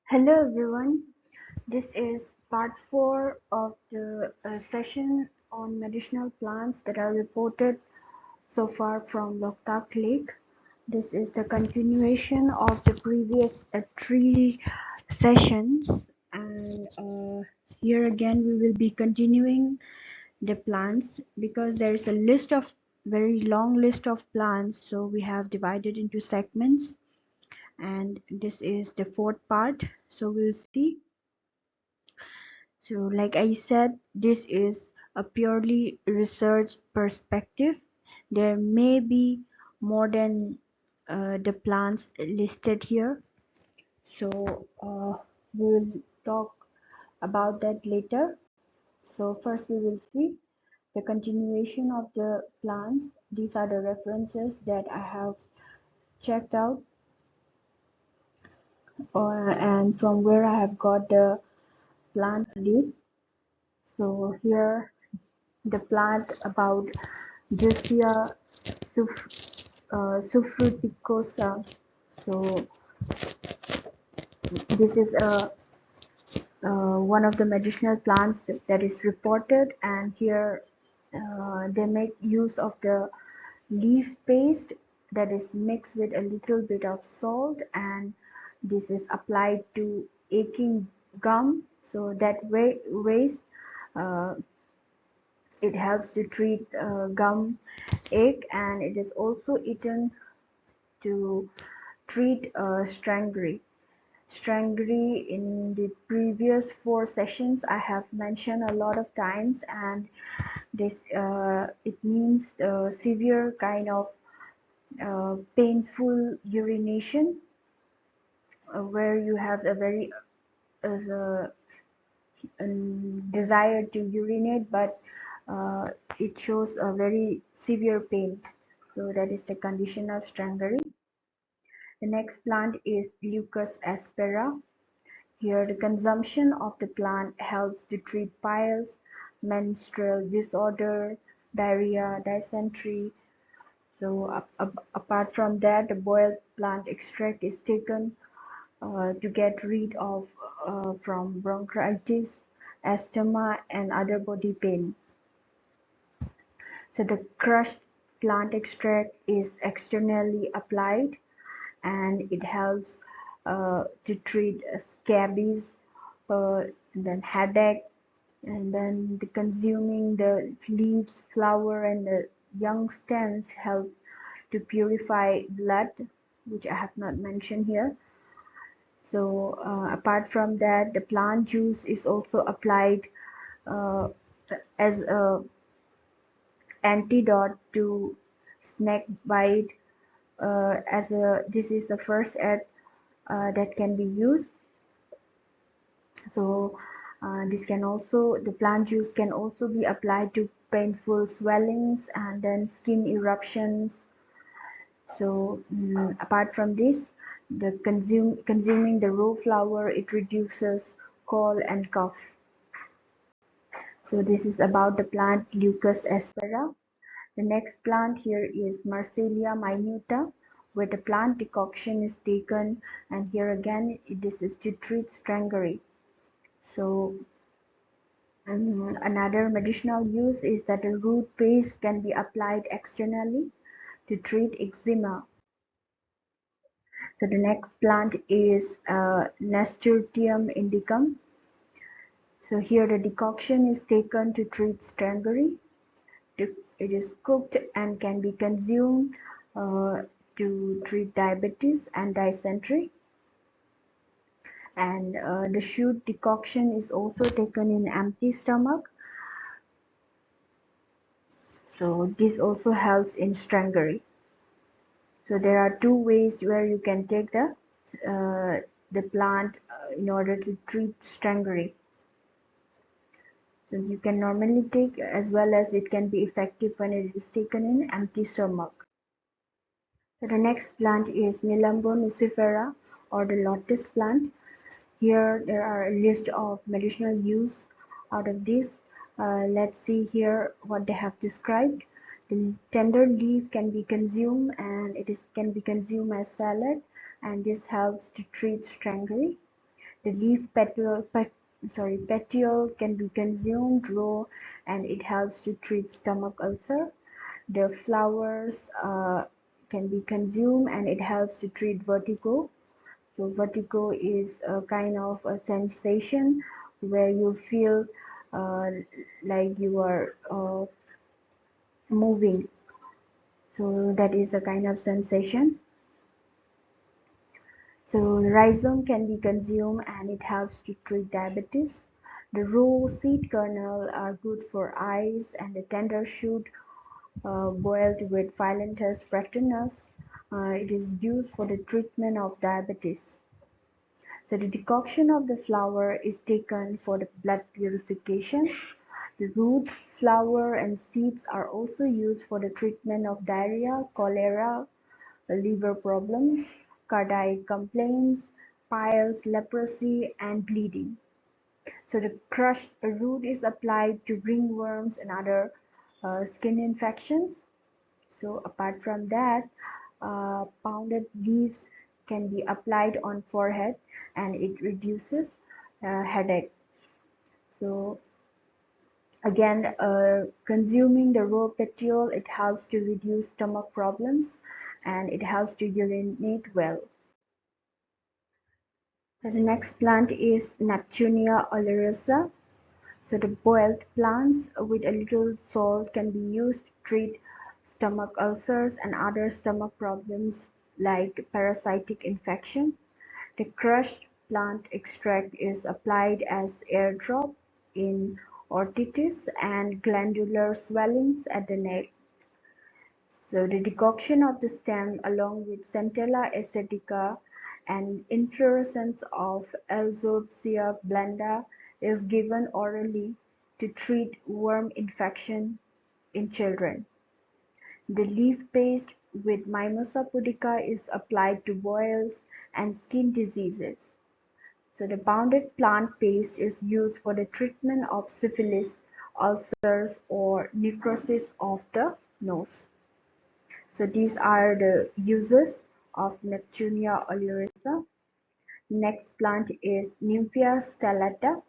Hello everyone, this is part 4 of the session on medicinal plants that are reported so far from Loktak Lake. This is the continuation of the previous 3 sessions, and here again we will be continuing the plants because there is a very long list of plants, so we have divided into segments, and this is the fourth part, so we'll see. So like I said, this is a purely research perspective. There may be more than the plants listed here. So we'll talk about that later. So first we will see the continuation of the plants. These are the references that I have checked out, and from where I have got the plant list. So here the plant about Josia Sufruticosa. So this is one of the medicinal plants that is reported, and here they make use of the leaf paste that is mixed with a little bit of salt, and this is applied to aching gum. So that ways uh, it helps to treat gum ache, and it is also eaten to treat strangry. Strangry in the previous 4 sessions I have mentioned a lot of times, and this it means severe kind of painful urination, where you have a very uh, desire to urinate, but uh, it shows a very severe pain. So that is the condition of strangry. The next plant is Leucus aspera. Here the consumption of the plant helps to treat piles, menstrual disorder, diarrhea, dysentery. So apart from that, the boiled plant extract is taken to get rid of from bronchitis, asthma, and other body pain. So the crushed plant extract is externally applied, and it helps to treat scabies, then headache, and then consuming the leaves, flower, and the young stems help to purify blood, which I have not mentioned here. So apart from that, the plant juice is also applied uh, as a antidote to snake bite. As a This is the first aid that can be used. So the plant juice can also be applied to painful swellings and then skin eruptions. So apart from this, consuming the raw flower, it reduces cold and cough. So this is about the plant Leucus aspera. The next plant here is Marsillia minuta, where the plant decoction is taken, and here again this is to treat strangry. So another medicinal use is that the root paste can be applied externally to treat eczema. So the next plant is Nasturtium indicum. So here the decoction is taken to treat strangry. It is cooked and can be consumed uh, to treat diabetes and dysentery. And the shoot decoction is also taken in empty stomach. So this also helps in strangry. So there are 2 ways where you can take the plant in order to treat strangry. So you can normally take, as well as it can be effective when it is taken in empty stomach. So the next plant is Nilambo nucifera, or the lotus plant. Here there are a list of medicinal use out of this. Let's see here what they have described. The tender leaf can be consumed, and can be consumed as salad, and this helps to treat strangry. The petiole can be consumed raw and it helps to treat stomach ulcer. The flowers can be consumed and it helps to treat vertigo. So vertigo is a kind of a sensation where you feel uh, like you are moving. So that is a kind of sensation. So rhizome can be consumed and it helps to treat diabetes. The raw seed kernel are good for eyes, and the tender shoot boiled with Phyllanthus fraterninus. It is used for the treatment of diabetes. So the decoction of the flower is taken for the blood purification. The root, flower, and seeds are also used for the treatment of diarrhea, cholera, liver problems, cardiac complaints, piles, leprosy, and bleeding. So the crushed root is applied to ringworms and other skin infections. So apart from that, pounded leaves can be applied on forehead and it reduces headache. So again, consuming the raw petiole, it helps to reduce stomach problems and it helps to urinate well. So the next plant is Neptunia oleracea. So the boiled plants with a little salt can be used to treat stomach ulcers and other stomach problems like parasitic infection. The crushed plant extract is applied as airdrop in otitis and glandular swellings at the neck. So the decoction of the stem along with Centella asiatica and inflorescence of Elzoosia blanda is given orally to treat worm infection in children. The leaf paste with Mimosa pudica is applied to boils and skin diseases. So the pounded plant paste is used for the treatment of syphilis, ulcers, or necrosis of the nose. So these are the uses of Neptunia oleracea. Next plant is Nymphea stellata.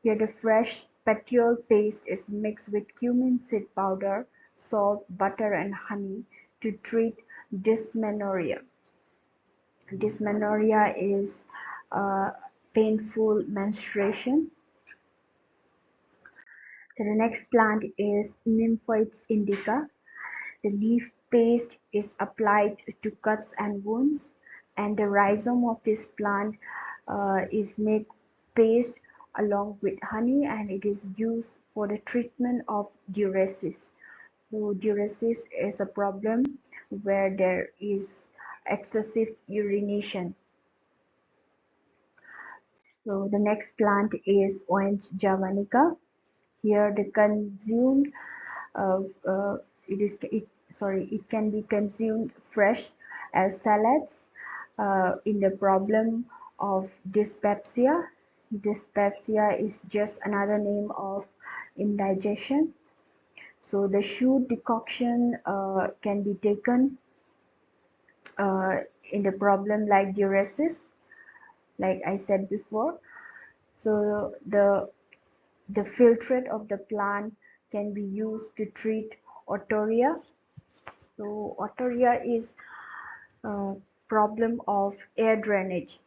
Here the fresh petiole paste is mixed with cumin seed powder, salt, butter and honey to treat dysmenorrhea. Dysmenorrhea is painful menstruation. So the next plant is Nymphoides indica. The leaf paste is applied to cuts and wounds, and the rhizome of this plant is made paste along with honey, and it is used for the treatment of diuresis. So diuresis is a problem where there is excessive urination. So the next plant is Orange javanica. Here the consumed uh, uh, it can be consumed fresh as salads in the problem of dyspepsia. Dyspepsia is just another name of indigestion. So the shoot decoction can be taken uh, in the problem like diuresis, like I said before. So the filtrate of the plant can be used to treat otorrhea. So otorrhea is a problem of air drainage.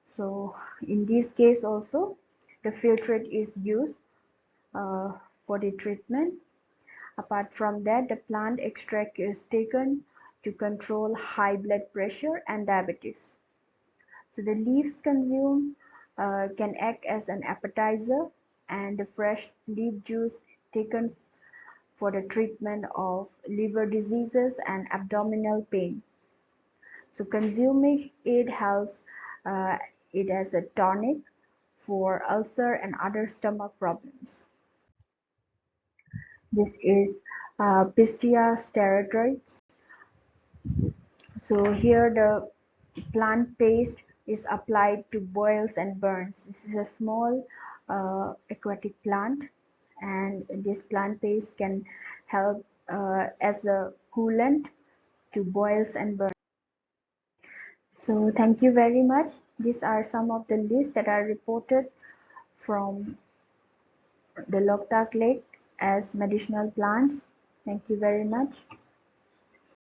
So in this case also, the filtrate is used uh, for the treatment. Apart from that, the plant extract is taken to control high blood pressure and diabetes. So the leaves consumed can act as an appetizer, and the fresh leaf juice taken for the treatment of liver diseases and abdominal pain. So consuming it helps uh, it as a tonic for ulcer and other stomach problems. This is Pistia steroides. So here the plant paste is applied to boils and burns. This is a small aquatic plant, and this plant paste can help as a coolant to boils and burns. So thank you very much. These are some of the lists that are reported from the Loktak Lake as medicinal plants. Thank you very much.